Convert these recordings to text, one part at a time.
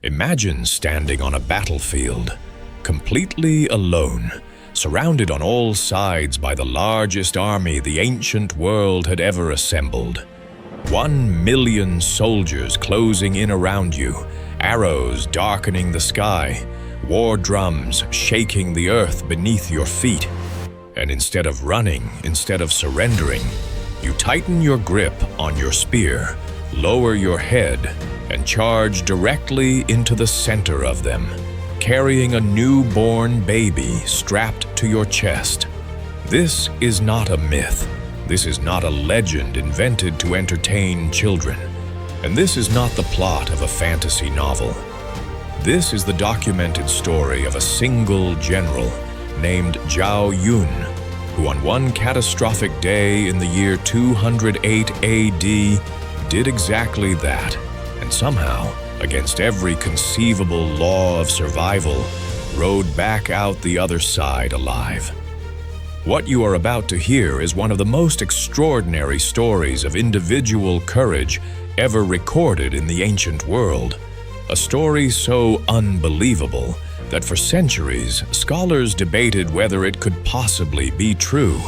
Imagine standing on a battlefield, completely alone, surrounded on all sides by the largest army the ancient world had ever assembled. 1,000,000 soldiers closing in around you, arrows darkening the sky, war drums shaking the earth beneath your feet. And instead of running, instead of surrendering, you tighten your grip on your spear, lower your head, and charge directly into the center of them, carrying a newborn baby strapped to your chest. This is not a myth. This is not a legend invented to entertain children. And this is not the plot of a fantasy novel. This is the documented story of a single general named Zhao Yun, who on one catastrophic day in the year 208 AD did exactly that, and somehow, against every conceivable law of survival, rode back out the other side alive. What you are about to hear is one of the most extraordinary stories of individual courage ever recorded in the ancient world. A story so unbelievable that for centuries, scholars debated whether it could possibly be true.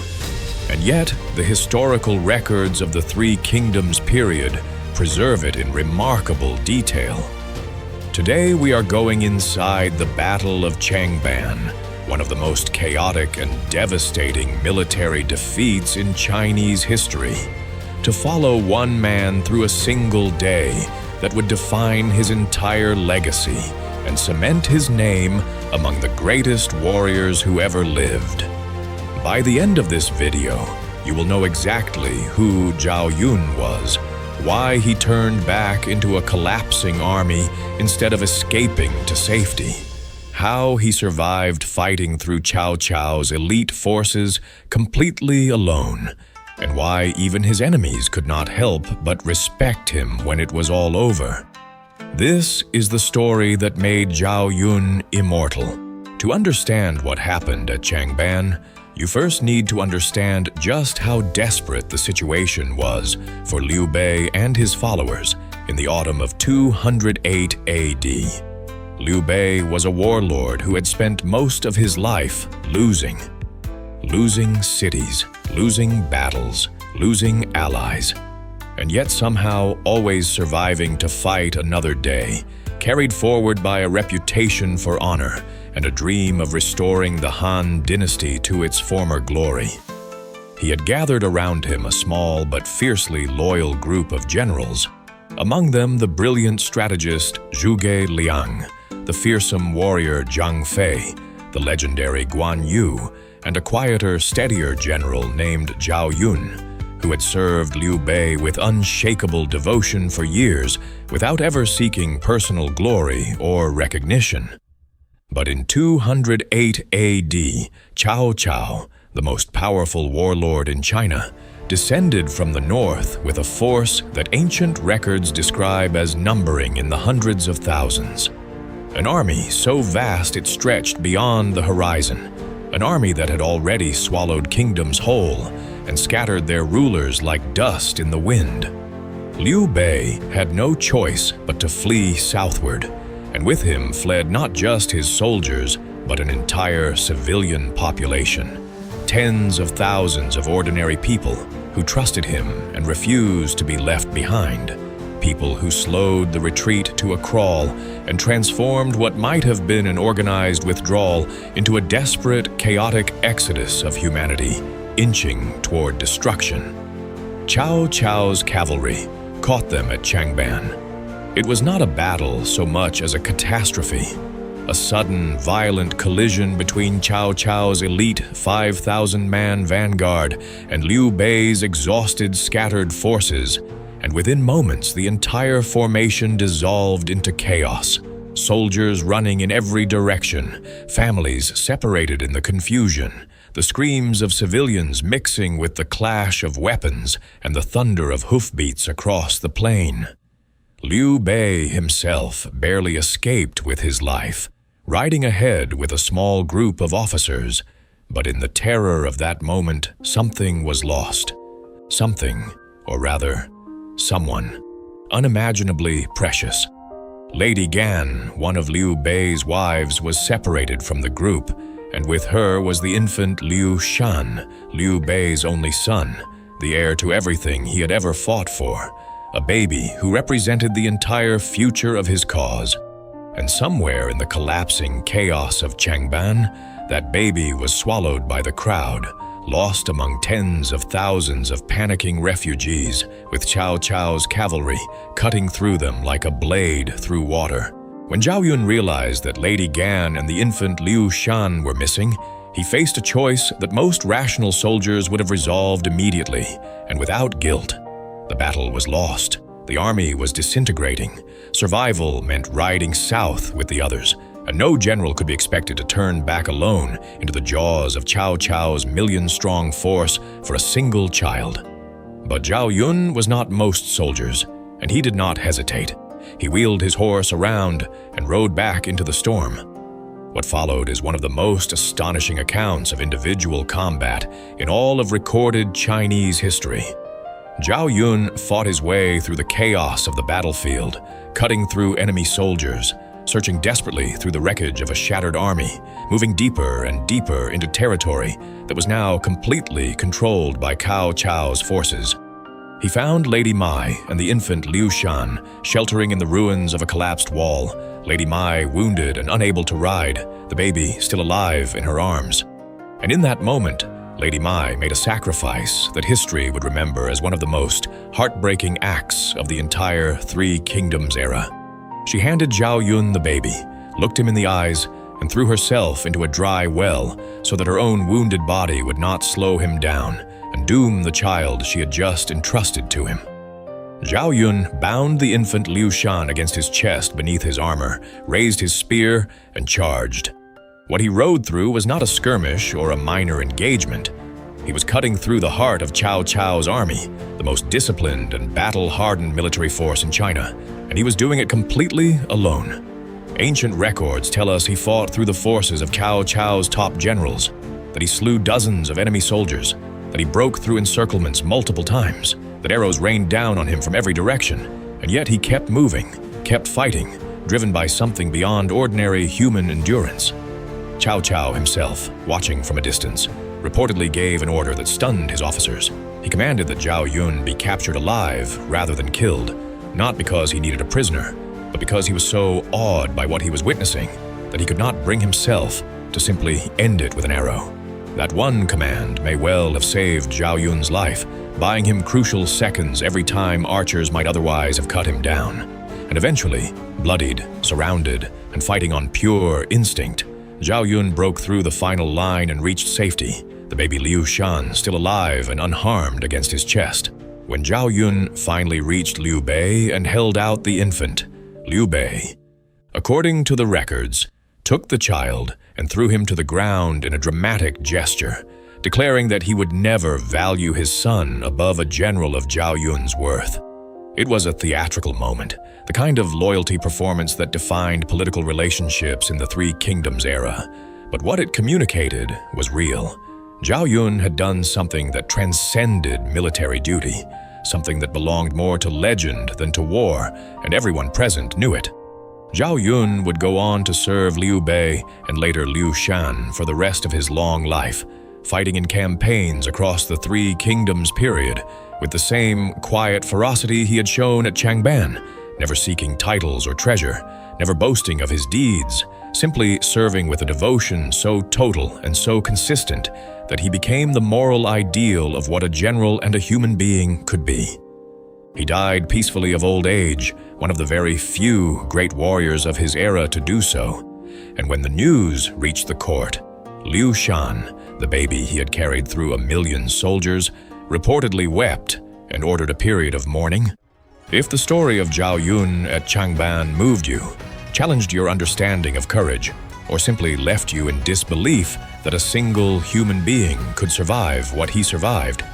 And yet, the historical records of the Three Kingdoms period preserve it in remarkable detail. Today we are going inside the Battle of Changban, one of the most chaotic and devastating military defeats in Chinese history, to follow one man through a single day that would define his entire legacy and cement his name among the greatest warriors who ever lived. By the end of this video, you will know exactly who Zhao Yun was, why he turned back into a collapsing army instead of escaping to safety, how he survived fighting through Cao Cao's elite forces completely alone, and why even his enemies could not help but respect him when it was all over. This is the story that made Zhao Yun immortal. To understand what happened at Changban, you first need to understand just how desperate the situation was for Liu Bei and his followers in the autumn of 208 AD. Liu Bei was a warlord who had spent most of his life losing cities, losing battles, losing allies, and yet somehow always surviving to fight another day, carried forward by a reputation for honor and a dream of restoring the Han dynasty to its former glory. He had gathered around him a small but fiercely loyal group of generals, among them the brilliant strategist Zhuge Liang, the fearsome warrior Zhang Fei, the legendary Guan Yu, and a quieter, steadier general named Zhao Yun, who had served Liu Bei with unshakable devotion for years without ever seeking personal glory or recognition. But in 208 AD, Cao Cao, the most powerful warlord in China, descended from the north with a force that ancient records describe as numbering in the hundreds of thousands. An army so vast it stretched beyond the horizon, an army that had already swallowed kingdoms whole and scattered their rulers like dust in the wind. Liu Bei had no choice but to flee southward, and with him fled not just his soldiers, but an entire civilian population. Tens of thousands of ordinary people who trusted him and refused to be left behind. People who slowed the retreat to a crawl and transformed what might have been an organized withdrawal into a desperate, chaotic exodus of humanity, inching toward destruction. Cao Cao's cavalry caught them at Changban. It was not a battle so much as a catastrophe, a sudden, violent collision between Cao Cao's elite 5,000-man vanguard and Liu Bei's exhausted, scattered forces, and within moments the entire formation dissolved into chaos. Soldiers running in every direction, families separated in the confusion, the screams of civilians mixing with the clash of weapons and the thunder of hoofbeats across the plain. Liu Bei himself barely escaped with his life, riding ahead with a small group of officers, but in the terror of that moment, something was lost. Something, or rather, someone, unimaginably precious. Lady Gan, one of Liu Bei's wives, was separated from the group, and with her was the infant Liu Shan, Liu Bei's only son, the heir to everything he had ever fought for, a baby who represented the entire future of his cause. And somewhere in the collapsing chaos of Changban, that baby was swallowed by the crowd, lost among tens of thousands of panicking refugees, with Cao Cao's cavalry cutting through them like a blade through water. When Zhao Yun realized that Lady Gan and the infant Liu Shan were missing, he faced a choice that most rational soldiers would have resolved immediately, and without guilt. The battle was lost. The army was disintegrating. Survival meant riding south with the others, and no general could be expected to turn back alone into the jaws of Cao Cao's million-strong force for a single child. But Zhao Yun was not most soldiers, and he did not hesitate. He wheeled his horse around and rode back into the storm. What followed is one of the most astonishing accounts of individual combat in all of recorded Chinese history. Zhao Yun fought his way through the chaos of the battlefield, cutting through enemy soldiers, searching desperately through the wreckage of a shattered army, moving deeper and deeper into territory that was now completely controlled by Cao Cao's forces. He found Lady Mai and the infant Liu Shan sheltering in the ruins of a collapsed wall, Lady Mai wounded and unable to ride, the baby still alive in her arms. And in that moment, Lady Mai made a sacrifice that history would remember as one of the most heartbreaking acts of the entire Three Kingdoms era. She handed Zhao Yun the baby, looked him in the eyes, and threw herself into a dry well so that her own wounded body would not slow him down and doom the child she had just entrusted to him. Zhao Yun bound the infant Liu Shan against his chest beneath his armor, raised his spear, and charged. What he rode through was not a skirmish or a minor engagement. He was cutting through the heart of Cao Cao's army, the most disciplined and battle-hardened military force in China, and he was doing it completely alone. Ancient records tell us he fought through the forces of Cao Cao's top generals, that he slew dozens of enemy soldiers, that he broke through encirclements multiple times, that arrows rained down on him from every direction, and yet he kept moving, kept fighting, driven by something beyond ordinary human endurance. Cao Cao himself, watching from a distance, reportedly gave an order that stunned his officers. He commanded that Zhao Yun be captured alive rather than killed, not because he needed a prisoner, but because he was so awed by what he was witnessing that he could not bring himself to simply end it with an arrow. That one command may well have saved Zhao Yun's life, buying him crucial seconds every time archers might otherwise have cut him down. And eventually, bloodied, surrounded, and fighting on pure instinct, Zhao Yun broke through the final line and reached safety, the baby Liu Shan still alive and unharmed against his chest. When Zhao Yun finally reached Liu Bei and held out the infant, Liu Bei, according to the records, took the child and threw him to the ground in a dramatic gesture, declaring that he would never value his son above a general of Zhao Yun's worth. It was a theatrical moment, the kind of loyalty performance that defined political relationships in the Three Kingdoms era. But what it communicated was real. Zhao Yun had done something that transcended military duty, something that belonged more to legend than to war, and everyone present knew it. Zhao Yun would go on to serve Liu Bei and later Liu Shan for the rest of his long life, fighting in campaigns across the Three Kingdoms period, with the same quiet ferocity he had shown at Changban, never seeking titles or treasure, never boasting of his deeds, simply serving with a devotion so total and so consistent that he became the moral ideal of what a general and a human being could be. He died peacefully of old age, one of the very few great warriors of his era to do so. And when the news reached the court, Liu Shan, the baby he had carried through 1,000,000 soldiers, reportedly wept and ordered a period of mourning. If the story of Zhao Yun at Changban moved you, challenged your understanding of courage, or simply left you in disbelief that a single human being could survive what he survived,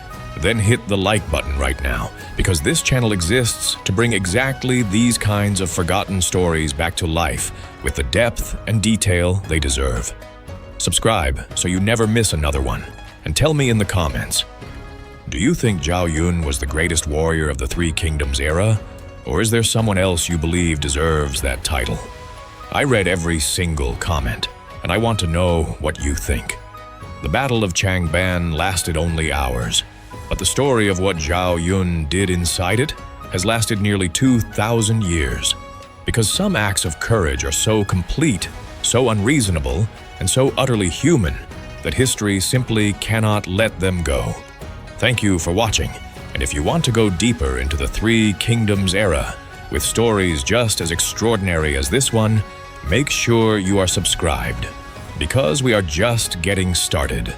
then hit the like button right now, because this channel exists to bring exactly these kinds of forgotten stories back to life with the depth and detail they deserve. Subscribe so you never miss another one, and tell me in the comments, do you think Zhao Yun was the greatest warrior of the Three Kingdoms era, Or is there someone else you believe deserves that title? I read every single comment, and I want to know what you think. The Battle of Changban lasted only hours, but the story of what Zhao Yun did inside it has lasted nearly 2,000 years. Because some acts of courage are so complete, so unreasonable, and so utterly human that history simply cannot let them go. Thank you for watching, and if you want to go deeper into the Three Kingdoms era, with stories just as extraordinary as this one, make sure you are subscribed, because we are just getting started.